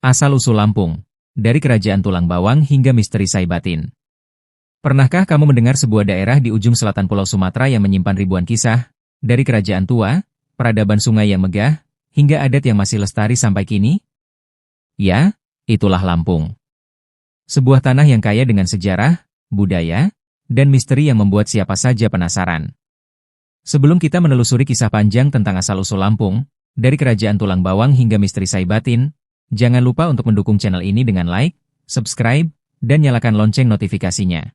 Asal-usul Lampung, dari kerajaan tulang bawang hingga misteri Saibatin. Pernahkah kamu mendengar sebuah daerah di ujung selatan Pulau Sumatera yang menyimpan ribuan kisah, dari kerajaan tua, peradaban sungai yang megah, hingga adat yang masih lestari sampai kini? Ya, itulah Lampung. Sebuah tanah yang kaya dengan sejarah, budaya, dan misteri yang membuat siapa saja penasaran. Sebelum kita menelusuri kisah panjang tentang asal-usul Lampung, dari kerajaan tulang bawang hingga misteri Saibatin, jangan lupa untuk mendukung channel ini dengan like, subscribe, dan nyalakan lonceng notifikasinya.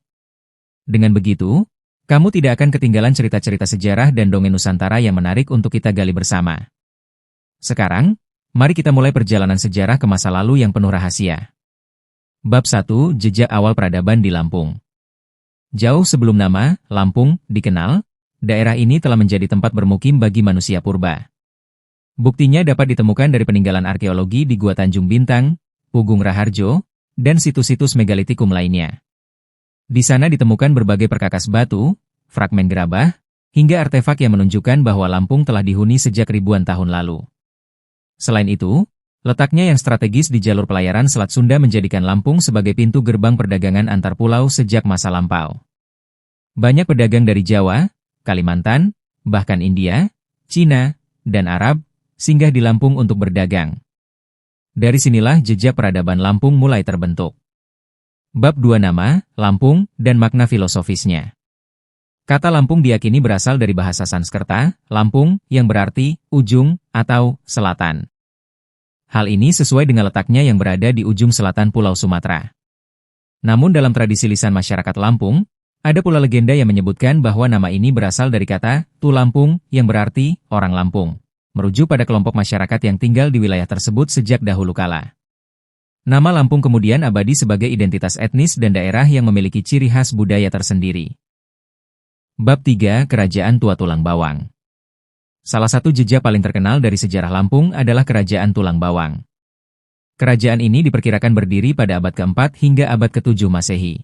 Dengan begitu, kamu tidak akan ketinggalan cerita-cerita sejarah dan dongeng Nusantara yang menarik untuk kita gali bersama. Sekarang, mari kita mulai perjalanan sejarah ke masa lalu yang penuh rahasia. Bab 1, Jejak Awal Peradaban di Lampung. Jauh sebelum nama Lampung dikenal, daerah ini telah menjadi tempat bermukim bagi manusia purba. Buktinya dapat ditemukan dari peninggalan arkeologi di Gua Tanjung Bintang, Pugung Raharjo, dan situs-situs megalitikum lainnya. Di sana ditemukan berbagai perkakas batu, fragmen gerabah, hingga artefak yang menunjukkan bahwa Lampung telah dihuni sejak ribuan tahun lalu. Selain itu, letaknya yang strategis di jalur pelayaran Selat Sunda menjadikan Lampung sebagai pintu gerbang perdagangan antar pulau sejak masa lampau. Banyak pedagang dari Jawa, Kalimantan, bahkan India, Cina, dan Arab, singgah di Lampung untuk berdagang. Dari sinilah jejak peradaban Lampung mulai terbentuk. Bab 2 Nama, Lampung, dan makna filosofisnya. Kata Lampung diyakini berasal dari bahasa Sanskerta, Lampung, yang berarti ujung atau selatan. Hal ini sesuai dengan letaknya yang berada di ujung selatan Pulau Sumatera. Namun dalam tradisi lisan masyarakat Lampung, ada pula legenda yang menyebutkan bahwa nama ini berasal dari kata Tu Lampung yang berarti orang Lampung, merujuk pada kelompok masyarakat yang tinggal di wilayah tersebut sejak dahulu kala. Nama Lampung kemudian abadi sebagai identitas etnis dan daerah yang memiliki ciri khas budaya tersendiri. Bab 3 Kerajaan Tua Tulang Bawang. Salah satu jejak paling terkenal dari sejarah Lampung adalah Kerajaan Tulang Bawang. Kerajaan ini diperkirakan berdiri pada abad ke-4 hingga abad ke-7 Masehi.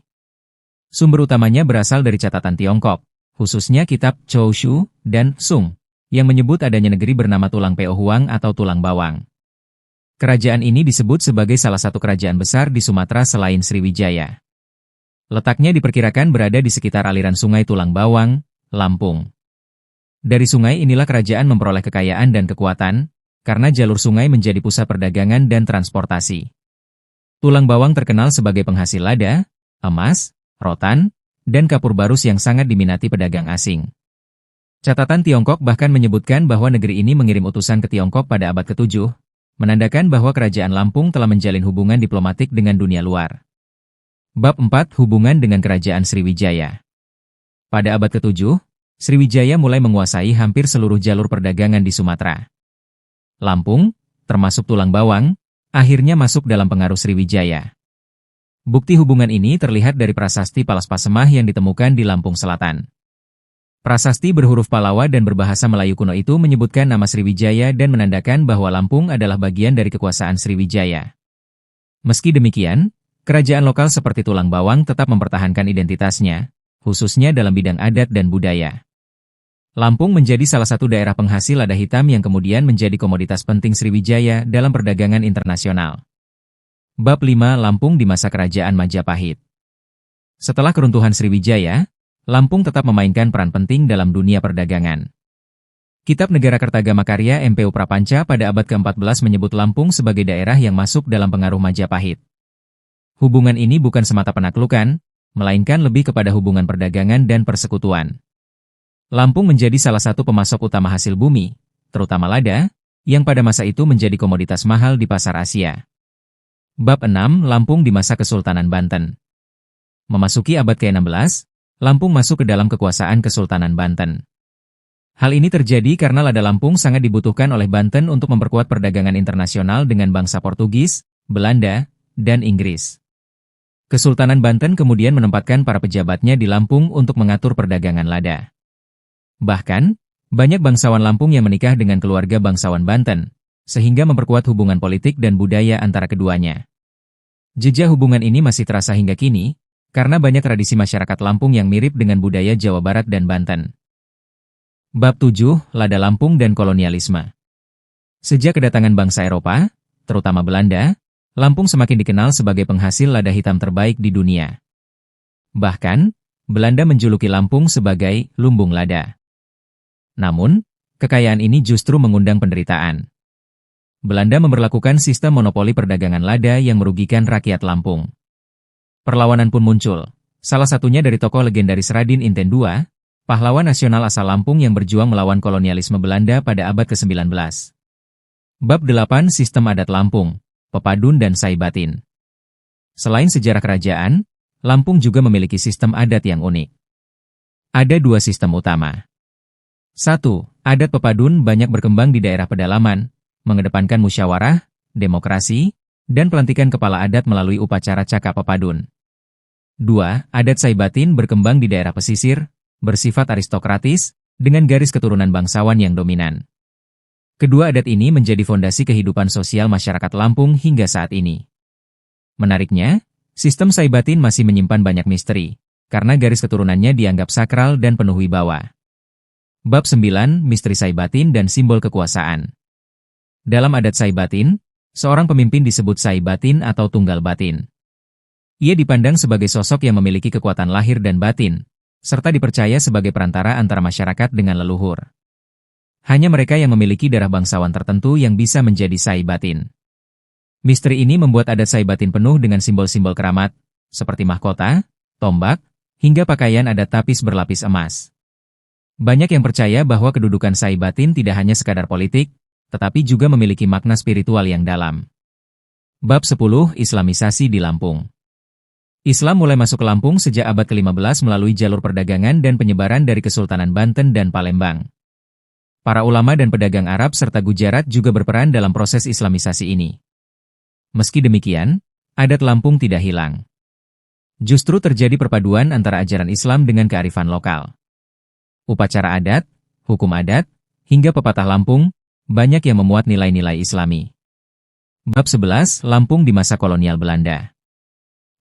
Sumber utamanya berasal dari catatan Tiongkok, khususnya kitab Chou Shu dan Sung, yang menyebut adanya negeri bernama Tulang Peo Huang atau Tulang Bawang. Kerajaan ini disebut sebagai salah satu kerajaan besar di Sumatera selain Sriwijaya. Letaknya diperkirakan berada di sekitar aliran sungai Tulang Bawang, Lampung. Dari sungai inilah kerajaan memperoleh kekayaan dan kekuatan, karena jalur sungai menjadi pusat perdagangan dan transportasi. Tulang Bawang terkenal sebagai penghasil lada, emas, rotan, dan kapur barus yang sangat diminati pedagang asing. Catatan Tiongkok bahkan menyebutkan bahwa negeri ini mengirim utusan ke Tiongkok pada abad ke-7, menandakan bahwa kerajaan Lampung telah menjalin hubungan diplomatik dengan dunia luar. Bab 4 Hubungan dengan Kerajaan Sriwijaya. Pada abad ke-7, Sriwijaya mulai menguasai hampir seluruh jalur perdagangan di Sumatera. Lampung, termasuk Tulang Bawang, akhirnya masuk dalam pengaruh Sriwijaya. Bukti hubungan ini terlihat dari prasasti Palas Pasemah yang ditemukan di Lampung Selatan. Prasasti berhuruf Palawa dan berbahasa Melayu kuno itu menyebutkan nama Sriwijaya dan menandakan bahwa Lampung adalah bagian dari kekuasaan Sriwijaya. Meski demikian, kerajaan lokal seperti Tulang Bawang tetap mempertahankan identitasnya, khususnya dalam bidang adat dan budaya. Lampung menjadi salah satu daerah penghasil lada hitam yang kemudian menjadi komoditas penting Sriwijaya dalam perdagangan internasional. Bab 5 Lampung di masa Kerajaan Majapahit. Setelah keruntuhan Sriwijaya, Lampung tetap memainkan peran penting dalam dunia perdagangan. Kitab Negara Kertagama karya M.P.U. Prapanca pada abad ke-14 menyebut Lampung sebagai daerah yang masuk dalam pengaruh Majapahit. Hubungan ini bukan semata penaklukan, melainkan lebih kepada hubungan perdagangan dan persekutuan. Lampung menjadi salah satu pemasok utama hasil bumi, terutama lada, yang pada masa itu menjadi komoditas mahal di pasar Asia. Bab 6 Lampung di masa Kesultanan Banten. Memasuki abad ke-16, Lampung masuk ke dalam kekuasaan Kesultanan Banten. Hal ini terjadi karena lada Lampung sangat dibutuhkan oleh Banten untuk memperkuat perdagangan internasional dengan bangsa Portugis, Belanda, dan Inggris. Kesultanan Banten kemudian menempatkan para pejabatnya di Lampung untuk mengatur perdagangan lada. Bahkan, banyak bangsawan Lampung yang menikah dengan keluarga bangsawan Banten, sehingga memperkuat hubungan politik dan budaya antara keduanya. Jejak hubungan ini masih terasa hingga kini, karena banyak tradisi masyarakat Lampung yang mirip dengan budaya Jawa Barat dan Banten. Bab 7 Lada Lampung dan Kolonialisme. Sejak kedatangan bangsa Eropa, terutama Belanda, Lampung semakin dikenal sebagai penghasil lada hitam terbaik di dunia. Bahkan, Belanda menjuluki Lampung sebagai lumbung lada. Namun, kekayaan ini justru mengundang penderitaan. Belanda memberlakukan sistem monopoli perdagangan lada yang merugikan rakyat Lampung. Perlawanan pun muncul, salah satunya dari tokoh legendaris Raden Inten II, pahlawan nasional asal Lampung yang berjuang melawan kolonialisme Belanda pada abad ke-19. Bab 8 Sistem Adat Lampung, Pepadun dan Saibatin. Selain sejarah kerajaan, Lampung juga memiliki sistem adat yang unik. Ada dua sistem utama. 1. Adat pepadun banyak berkembang di daerah pedalaman, mengedepankan musyawarah, demokrasi, dan pelantikan kepala adat melalui upacara cakap pepadun. 2. Adat Saibatin berkembang di daerah pesisir, bersifat aristokratis, dengan garis keturunan bangsawan yang dominan. Kedua adat ini menjadi fondasi kehidupan sosial masyarakat Lampung hingga saat ini. Menariknya, sistem Saibatin masih menyimpan banyak misteri, karena garis keturunannya dianggap sakral dan penuh wibawa. Bab 9 Misteri Saibatin dan Simbol Kekuasaan. Dalam adat Saibatin, seorang pemimpin disebut Saibatin atau Tunggal Batin. Ia dipandang sebagai sosok yang memiliki kekuatan lahir dan batin, serta dipercaya sebagai perantara antara masyarakat dengan leluhur. Hanya mereka yang memiliki darah bangsawan tertentu yang bisa menjadi Saibatin. Misteri ini membuat adat Saibatin penuh dengan simbol-simbol keramat, seperti mahkota, tombak, hingga pakaian adat tapis berlapis emas. Banyak yang percaya bahwa kedudukan Saibatin tidak hanya sekadar politik, tetapi juga memiliki makna spiritual yang dalam. Bab 10 Islamisasi di Lampung. Islam mulai masuk ke Lampung sejak abad ke-15 melalui jalur perdagangan dan penyebaran dari Kesultanan Banten dan Palembang. Para ulama dan pedagang Arab serta Gujarat juga berperan dalam proses Islamisasi ini. Meski demikian, adat Lampung tidak hilang. Justru terjadi perpaduan antara ajaran Islam dengan kearifan lokal. Upacara adat, hukum adat, hingga pepatah Lampung, banyak yang memuat nilai-nilai Islami. Bab 11 Lampung di masa kolonial Belanda.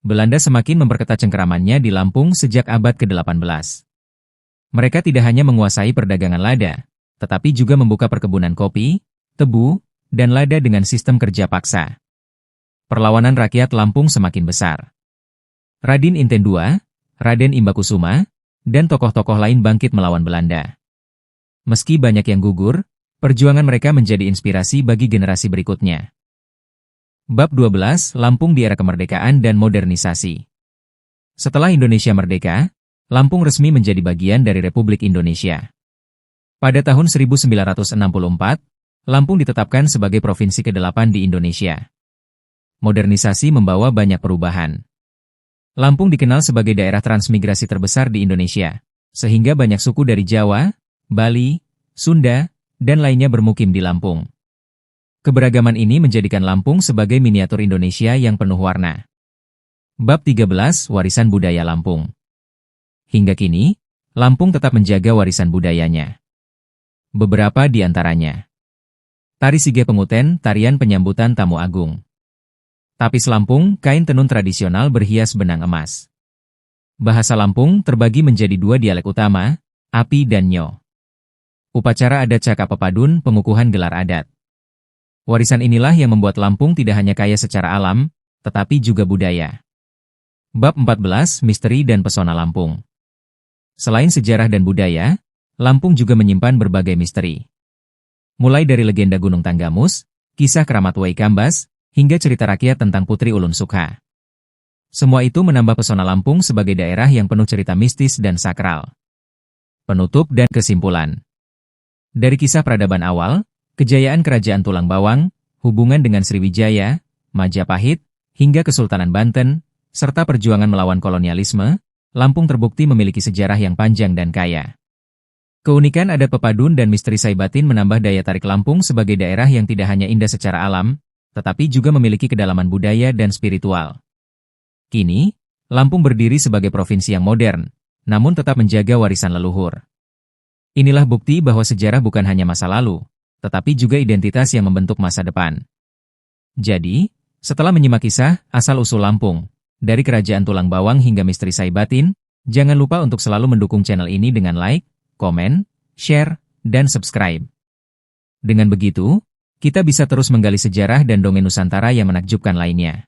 Belanda semakin memperketat cengkeramannya di Lampung sejak abad ke-18. Mereka tidak hanya menguasai perdagangan lada, tetapi juga membuka perkebunan kopi, tebu, dan lada dengan sistem kerja paksa. Perlawanan rakyat Lampung semakin besar. Raden Inten II, Raden Imbakusuma, dan tokoh-tokoh lain bangkit melawan Belanda. Meski banyak yang gugur, perjuangan mereka menjadi inspirasi bagi generasi berikutnya. Bab 12 Lampung di era kemerdekaan dan modernisasi. Setelah Indonesia merdeka, Lampung resmi menjadi bagian dari Republik Indonesia. Pada tahun 1964, Lampung ditetapkan sebagai provinsi ke-8 di Indonesia. Modernisasi membawa banyak perubahan. Lampung dikenal sebagai daerah transmigrasi terbesar di Indonesia, sehingga banyak suku dari Jawa, Bali, Sunda, dan lainnya bermukim di Lampung. Keberagaman ini menjadikan Lampung sebagai miniatur Indonesia yang penuh warna. Bab 13 Warisan Budaya Lampung. Hingga kini, Lampung tetap menjaga warisan budayanya. Beberapa di antaranya. Tari Sige Penguten, tarian penyambutan tamu agung. Tapis Lampung, kain tenun tradisional berhias benang emas. Bahasa Lampung terbagi menjadi dua dialek utama, Api dan Nyo. Upacara adat cakap pepadun, pengukuhan gelar adat. Warisan inilah yang membuat Lampung tidak hanya kaya secara alam, tetapi juga budaya. Bab 14 Misteri dan Pesona Lampung. Selain sejarah dan budaya, Lampung juga menyimpan berbagai misteri. Mulai dari legenda Gunung Tanggamus, kisah keramat Wai Kambas, hingga cerita rakyat tentang Putri Ulun Sukha. Semua itu menambah pesona Lampung sebagai daerah yang penuh cerita mistis dan sakral. Penutup dan kesimpulan. Dari kisah peradaban awal, kejayaan Kerajaan Tulang Bawang, hubungan dengan Sriwijaya, Majapahit, hingga Kesultanan Banten, serta perjuangan melawan kolonialisme, Lampung terbukti memiliki sejarah yang panjang dan kaya. Keunikan adat pepadun dan misteri Saibatin menambah daya tarik Lampung sebagai daerah yang tidak hanya indah secara alam, tetapi juga memiliki kedalaman budaya dan spiritual. Kini, Lampung berdiri sebagai provinsi yang modern, namun tetap menjaga warisan leluhur. Inilah bukti bahwa sejarah bukan hanya masa lalu, tetapi juga identitas yang membentuk masa depan. Jadi, setelah menyimak kisah asal-usul Lampung, dari Kerajaan Tulang Bawang hingga misteri Saibatin, jangan lupa untuk selalu mendukung channel ini dengan like, komen, share, dan subscribe. Dengan begitu, kita bisa terus menggali sejarah dan dongeng Nusantara yang menakjubkan lainnya.